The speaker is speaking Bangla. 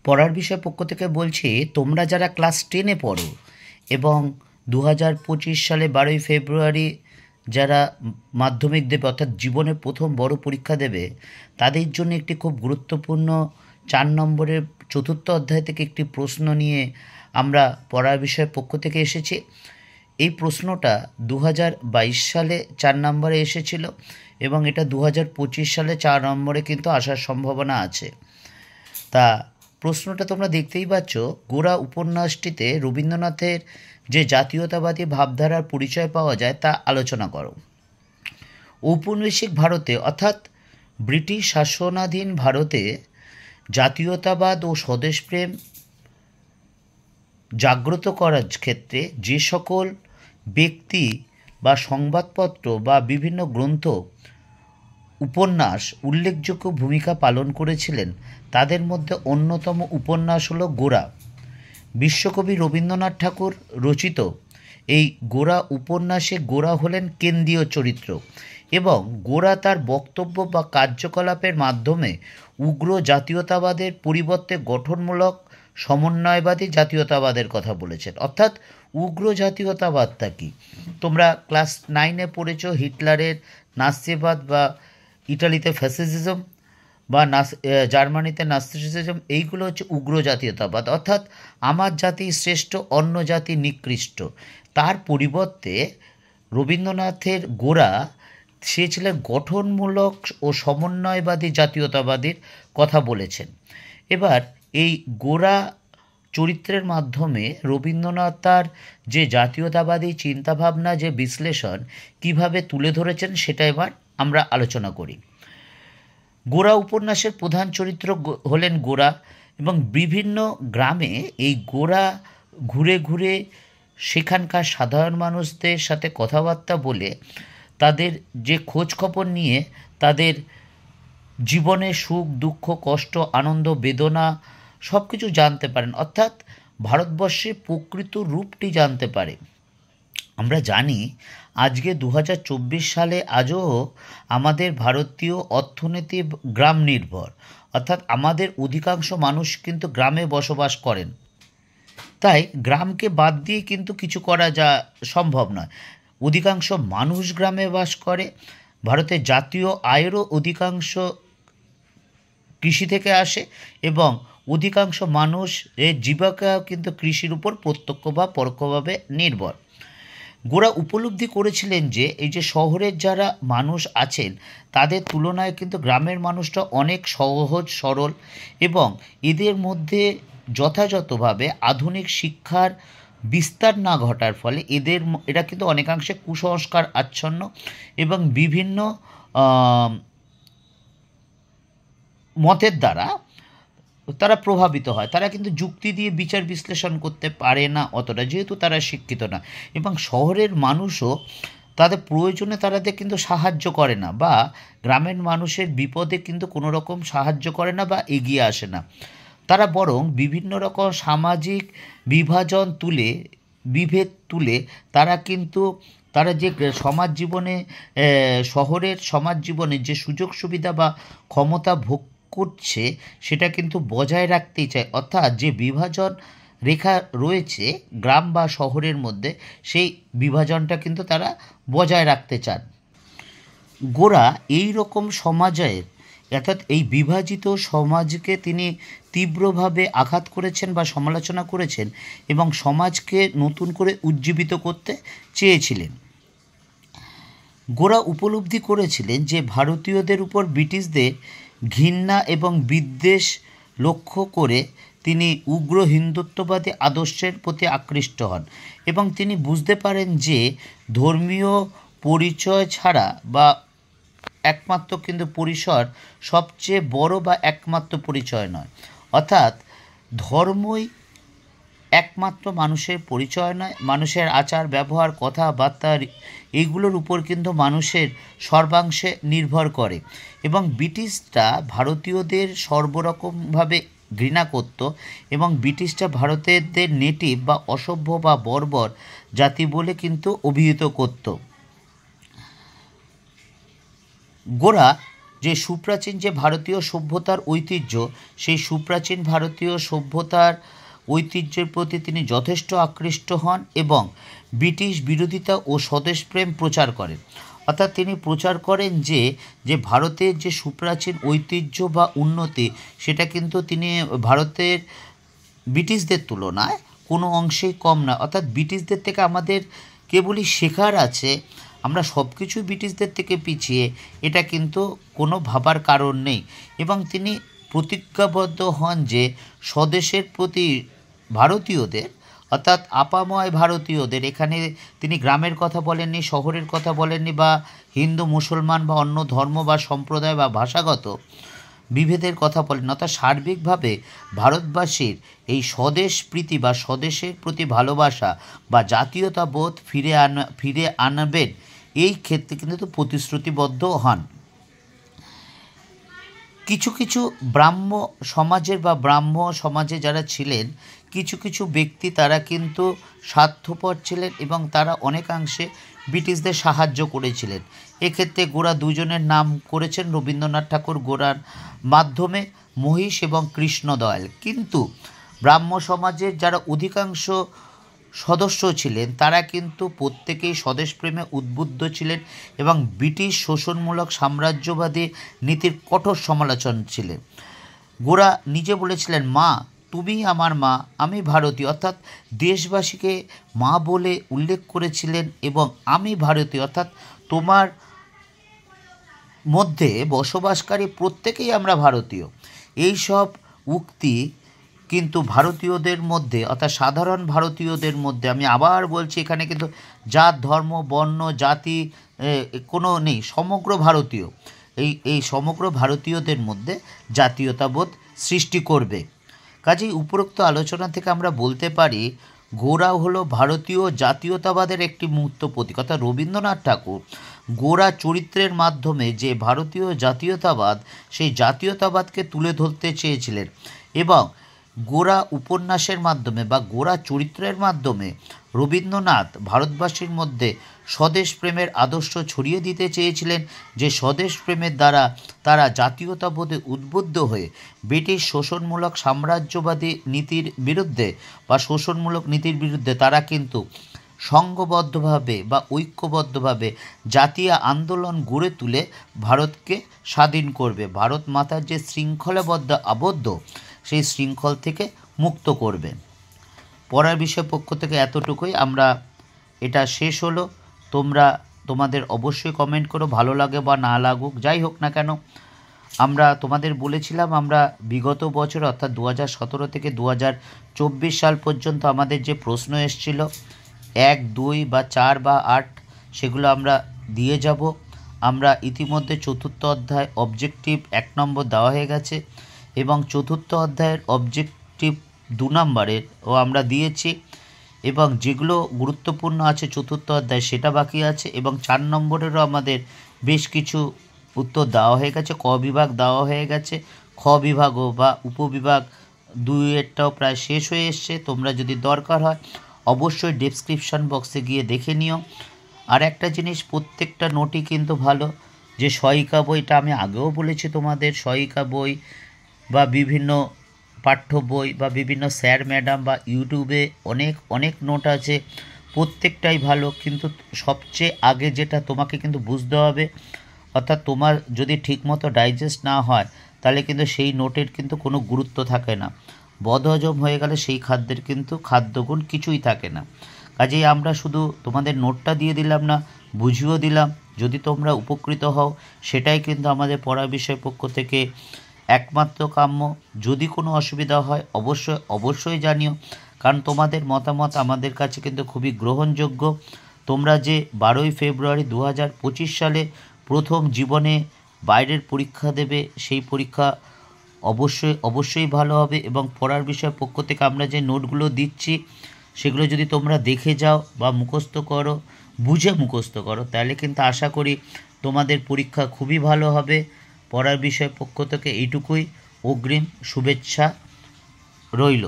পড়ার বিষয় পক্ষ থেকে বলছি, তোমরা যারা ক্লাস 10-এ পড়ো এবং 2025 সালে 12ই ফেব্রুয়ারি যারা মাধ্যমিক দেবে, অর্থাৎ জীবনের প্রথম বড় পরীক্ষা দেবে, তাদের জন্য একটি খুব গুরুত্বপূর্ণ 4 নম্বরের চতুর্থ অধ্যায় থেকে একটি প্রশ্ন নিয়ে আমরা পড়ার বিষয় পক্ষ থেকে এসেছি। এই প্রশ্নটা 2022 সালে 4 নম্বরে এসেছিল এবং এটা 2025 সালে 4 নম্বরে কিন্তু আসার সম্ভাবনা আছে। তা প্রশ্নটা তোমরা দেখতেই পাচ্ছ। গোরা উপন্যাসটিতে রবীন্দ্রনাথের যে জাতীয়তাবাদী ভাবধারার পরিচয় পাওয়া যায় তা আলোচনা করো। ঔপনিবেশিক ভারতে অর্থাৎ ব্রিটিশ শাসনাধীন ভারতে জাতীয়তাবাদ ও স্বদেশপ্রেম জাগ্রত করার ক্ষেত্রে যে সকল ব্যক্তি বা সংবাদপত্র বা বিভিন্ন গ্রন্থ উপন্যাস উল্লেখযোগ্য ভূমিকা পালন করেছিলেন, তাদের মধ্যে অন্যতম উপন্যাস হলো গোরা। বিশ্বকবি রবীন্দ্রনাথ ঠাকুর রচিত এই গোরা উপন্যাসে গোরা হলেন কেন্দ্রীয় চরিত্র এবং গোরা তার বক্তব্য বা কার্যকলাপের মাধ্যমে উগ্র জাতীয়তাবাদের পরিবর্তে গঠনমূলক সমন্বয়বাদী জাতীয়তাবাদের কথা বলেছেন। অর্থাৎ উগ্র জাতীয়তাবাদটা কি? তোমরা ক্লাস 9-এ পড়েছ হিটলারের নাৎসিবাদ বা ইটালিতে ফ্যাসিজম বা জার্মানিতে নাৎসিজম। এইগুলো হচ্ছে উগ্র জাতীয়তাবাদ, অর্থাৎ আমার জাতি শ্রেষ্ঠ, অন্য জাতি নিকৃষ্ট। তার পরিবর্তে রবীন্দ্রনাথের গোরা, সে ছিলেন গঠনমূলক ও সমন্বয়বাদী জাতীয়তাবাদীর কথা বলেছেন। এবার এই গোরা চরিত্রের মাধ্যমে রবীন্দ্রনাথ তার যে জাতীয়তাবাদী চিন্তাভাবনা, যে বিশ্লেষণ কিভাবে তুলে ধরেছেন সেটা এবার আমরা আলোচনা করি। গোরা উপন্যাসের প্রধান চরিত্র হলেন গোরা এবং বিভিন্ন গ্রামে এই গোরা ঘুরে ঘুরে সেখানকার সাধারণ মানুষদের সাথে কথাবার্তা বলে তাদের যে খোঁজ খবর নিয়ে তাদের জীবনের সুখ দুঃখ কষ্ট আনন্দ বেদনা সব কিছু জানতে পারেন, অর্থাৎ ভারতবর্ষের প্রকৃত রূপটি জানতে পারে। আমরা জানি আজকে 2024 সালে আজও আমাদের ভারতীয় অর্থনীতি গ্রাম নির্ভর, অর্থাৎ আমাদের অধিকাংশ মানুষ কিন্তু গ্রামে বসবাস করেন। তাই গ্রামকে বাদ দিয়ে কিন্তু কিছু করা সম্ভব নয়। অধিকাংশ মানুষ গ্রামে বাস করে। ভারতের জাতীয় আয়েরও অধিকাংশ কৃষি থেকে আসে এবং অধিকাংশ মানুষ এর জীবিকা কিন্তু কৃষির উপর প্রত্যক্ষ বা পরোক্ষভাবে নির্ভর। গোরা উপলব্ধি করেছিলেন যে এই যে শহরের যারা মানুষ আছেন তাদের তুলনায় কিন্তু গ্রামের মানুষটা অনেক সহজ সরল এবং এদের মধ্যে যথাযথভাবে আধুনিক শিক্ষার বিস্তার না ঘটার ফলে এরা কিন্তু অনেকাংশে কুসংস্কার আচ্ছন্ন এবং বিভিন্ন মতের দ্বারা তারা প্রভাবিত হয়। তারা কিন্তু যুক্তি দিয়ে বিচার বিশ্লেষণ করতে পারে না অতটা, যেহেতু তারা শিক্ষিত না। এবং শহরের মানুষও তাদের প্রয়োজনে তাদের কিন্তু সাহায্য করে না বা গ্রামের মানুষের বিপদে কিন্তু কোনো রকম সাহায্য করে না বা এগিয়ে আসে না। তারা বরং বিভিন্ন রকম সামাজিক বিভেদ তুলে তারা যে সমাজ জীবনে শহরের সমাজ জীবনে যে সুযোগ সুবিধা বা ক্ষমতা ভোগ করছে সেটা কিন্তু বজায় রাখতেই চায়। অর্থাৎ যে বিভাজন রেখা রয়েছে গ্রাম বা শহরের মধ্যে, সেই বিভাজনটা কিন্তু তারা বজায় রাখতে চান। গোরা এই রকম সমাজের, অর্থাৎ এই বিভাজিত সমাজকে তিনি তীব্রভাবে আঘাত করেছেন বা সমালোচনা করেছেন এবং সমাজকে নতুন করে উজ্জীবিত করতে চেয়েছিলেন। গোরা উপলব্ধি করেছিলেন যে ভারতীয়দের উপর ব্রিটিশদের ঘৃণা এবং বিদ্বেষ লক্ষ্য করে তিনি উগ্র হিন্দুত্ববাদী আদর্শের প্রতি আকৃষ্ট হন এবং তিনি বুঝতে পারেন যে ধর্মীয় পরিচয় ছাড়া বা একমাত্র কিন্তু পরিসর সবচেয়ে বড় বা একমাত্র পরিচয় নয়, অর্থাৎ ধর্মই একমাত্র মানুষের পরিচয় নয়। মানুষের আচার ব্যবহার কথাবার্তা এইগুলোর উপর কিন্তু মানুষের সর্বাংশে নির্ভর করে এবং ব্রিটিশরা ভারতীয়দের সর্বরকমভাবে ঘৃণা করত এবং ব্রিটিশরা ভারতীয়দের নেটিভ বা অসভ্য বা বর্বর জাতি বলে কিন্তু অভিহিত করত। গোরা যে সুপ্রাচীন যে ভারতীয় সভ্যতার ঐতিহ্য, সেই সুপ্রাচীন ভারতীয় সভ্যতার ঐতিহ্যের প্রতি তিনি যথেষ্ট আকৃষ্ট হন এবং ব্রিটিশ বিরোধিতা ও স্বদেশপ্রেম প্রচার করেন। অর্থাৎ তিনি প্রচার করেন যে ভারতের যে সুপ্রাচীন ঐতিহ্য বা উন্নতি, সেটা কিন্তু তিনি ভারতের ব্রিটিশদের তুলনায় কোনো অংশেই কম না। অর্থাৎ ব্রিটিশদের থেকে আমাদের কেবলই শেখার আছে, আমরা সব কিছু ব্রিটিশদের থেকে পিছিয়ে, এটা কিন্তু কোনো ভাবার কারণ নেই। এবং তিনি প্রতিজ্ঞাবদ্ধ হন যে স্বদেশের প্রতি ভারতীয়দের, অর্থাৎ আপাময় ভারতীয়দের, এখানে তিনি গ্রামের কথা বলেননি, শহরের কথা বলেননি, বা হিন্দু মুসলমান বা অন্য ধর্ম বা সম্প্রদায় বা ভাষাগত বিভেদের কথা বলেন। অর্থাৎ সার্বিকভাবে ভারতবাসীর এই স্বদেশ প্রীতি বা স্বদেশের প্রতি ভালোবাসা বা জাতীয়তাবোধ ফিরে আনবেন, এই ক্ষেত্রে কিন্তু প্রতিশ্রুতিবদ্ধ হন। কিছু কিছু ব্রাহ্ম সমাজের বা ব্রাহ্ম সমাজে যারা ছিলেন, কিছু কিছু ব্যক্তি তারা কিন্তু স্বার্থপর ছিলেন এবং তারা অনেকাংশে ব্রিটিশদের সাহায্য করেছিলেন। এক্ষেত্রে গোরা দুজনের নাম করেছেন রবীন্দ্রনাথ ঠাকুর গোরার মাধ্যমে, মহিষ এবং কৃষ্ণদয়াল। কিন্তু ব্রাহ্ম সমাজের যারা অধিকাংশ সদস্য ছিলেন, তারা কিন্তু প্রত্যেকেই স্বদেশপ্রেমে উদ্বুদ্ধ ছিলেন এবং ব্রিটিশ শোষণমূলক সাম্রাজ্যবাদী নীতির কঠোর সমালোচন ছিলেন। গোরা নিজে বলেছিলেন, মা তুমি আমার মা, আমি ভারতীয়, অর্থাৎ দেশবাসীকে মা বলে উল্লেখ করেছিলেন এবং আমি ভারতীয়, অর্থাৎ তোমার মধ্যে বসবাসকারী প্রত্যেকেই আমরা ভারতীয়। এই সব উক্তি কিন্তু ভারতীয়দের মধ্যে, অর্থাৎ সাধারণ ভারতীয়দের মধ্যে, আমি আবার বলছি, এখানে কিন্তু জাত ধর্ম বর্ণ জাতি কোনো নেই, সমগ্র ভারতীয়, এই সমগ্র ভারতীয়দের মধ্যে জাতীয়তাবোধ সৃষ্টি করবে। কাজেই উপরোক্ত আলোচনা থেকে আমরা বলতে পারি গোরা হলো ভারতীয় জাতীয়তাবাদের একটি মূর্ত প্রতীক। অর্থাৎ রবীন্দ্রনাথ ঠাকুর গোরা চরিত্রের মাধ্যমে যে ভারতীয় জাতীয়তাবাদ, সেই জাতীয়তাবাদকে তুলে ধরতে চেয়েছিলেন এবং গোরা উপন্যাসের মাধ্যমে বা গোরা চরিত্রের মাধ্যমে রবীন্দ্রনাথ ভারতবাসীর মধ্যে স্বদেশ প্রেমের আদর্শ ছড়িয়ে দিতে চেয়েছিলেন, যে স্বদেশ প্রেমের দ্বারা তারা জাতীয়তাবোধে উদ্বুদ্ধ হয়ে ব্রিটিশ শোষণমূলক সাম্রাজ্যবাদী নীতির বিরুদ্ধে বা শোষণমূলক নীতির বিরুদ্ধে তারা কিন্তু সংঘবদ্ধভাবে বা ঐক্যবদ্ধভাবে জাতীয় আন্দোলন গড়ে তুলে ভারতকে স্বাধীন করবে, ভারত মাতার যে শৃঙ্খলাবদ্ধ আবদ্ধ, সেই শৃঙ্খল থেকে মুক্ত করবেন। পড়ার বিষয় পক্ষ থেকে এতটুকুই, আমরা এটা শেষ হলো। তোমাদের অবশ্যই কমেন্ট করো, ভালো লাগে বা না লাগুক, যাই হোক না কেন। আমরা তোমাদের বলেছিলাম আমরা বিগত বছর অর্থাৎ 2017 থেকে 2024 সাল পর্যন্ত আমাদের যে প্রশ্ন এসেছিল 1, 2 বা 4 বা 8, সেগুলো আমরা দিয়ে যাব। আমরা ইতিমধ্যে চতুর্থ অধ্যায় অবজেক্টিভ 1 নম্বর দেওয়া হয়ে গেছে এবং চতুর্থ অধ্যায়ের অবজেক্টিভ 2 নম্বরের ও আমরা দিয়েছি, এবং যেগুলো গুরুত্বপূর্ণ আছে চতুর্থ অধ্যায় সেটা বাকি আছে, এবং 4 নম্বরেরও আমাদের বেশ কিছু উত্তর দেওয়া হয়ে গেছে। ক বিভাগ দেওয়া হয়ে গেছে, খ বিভাগও বা উপবিভাগ 2-এরটাও প্রায় শেষ হয়ে এসছে। তোমরা যদি দরকার হয় অবশ্যই ডেসক্রিপশন বক্সে গিয়ে দেখে নিও। আর একটা জিনিস, প্রত্যেকটা নোটই কিন্তু ভালো, যে সহায়িকা বইটা আমি আগেও বলেছি তোমাদের, সহায়িকা বই বা বিভিন্ন পাঠ্য বই বা বিভিন্ন স্যার ম্যাডাম বা ইউটিউবে অনেক নোট আছে, প্রত্যেকটাই ভালো। কিন্তু সবচেয়ে আগে যেটা তোমাকে কিন্তু বুঝতে হবে, অর্থাৎ তোমার যদি ঠিকমতো ডাইজেস্ট না হয় তাহলে কিন্তু সেই নোটের কিন্তু কোনো গুরুত্ব থাকে না, বদহজম হয়ে গেলে সেই খাদ্যের কিন্তু খাদ্যগুণ কিছুই থাকে না। কাজেই আমরা শুধু তোমাদের নোটটা দিয়ে দিলাম না, বুঝিয়েও দিলাম, যদি তোমরা উপকৃত হও সেটাই কিন্তু আমাদের পড়া বিষয় পক্ষ থেকে একমাত্র কাম্য। যদি কোনো অসুবিধা হয় অবশ্যই জানিও, কারণ তোমাদের মতামত আমাদের কাছে কিন্তু খুবই গ্রহণযোগ্য। তোমরা যে 12ই ফেব্রুয়ারি 2025 সালে প্রথম জীবনে বাইরের পরীক্ষা দেবে, সেই পরীক্ষা অবশ্যই ভালো হবে। এবং পড়ার বিষয় পক্ষ থেকে আমরা যে নোটগুলো দিচ্ছি সেগুলো যদি তোমরা দেখে যাও বা মুখস্থ করো, বুঝে মুখস্থ করো, তাহলে কিন্তু আশা করি তোমাদের পরীক্ষা খুবই ভালো হবে। পড়ার বিষয় পক্ষ থেকে এইটুকুই, অগ্রিম শুভেচ্ছা রইল।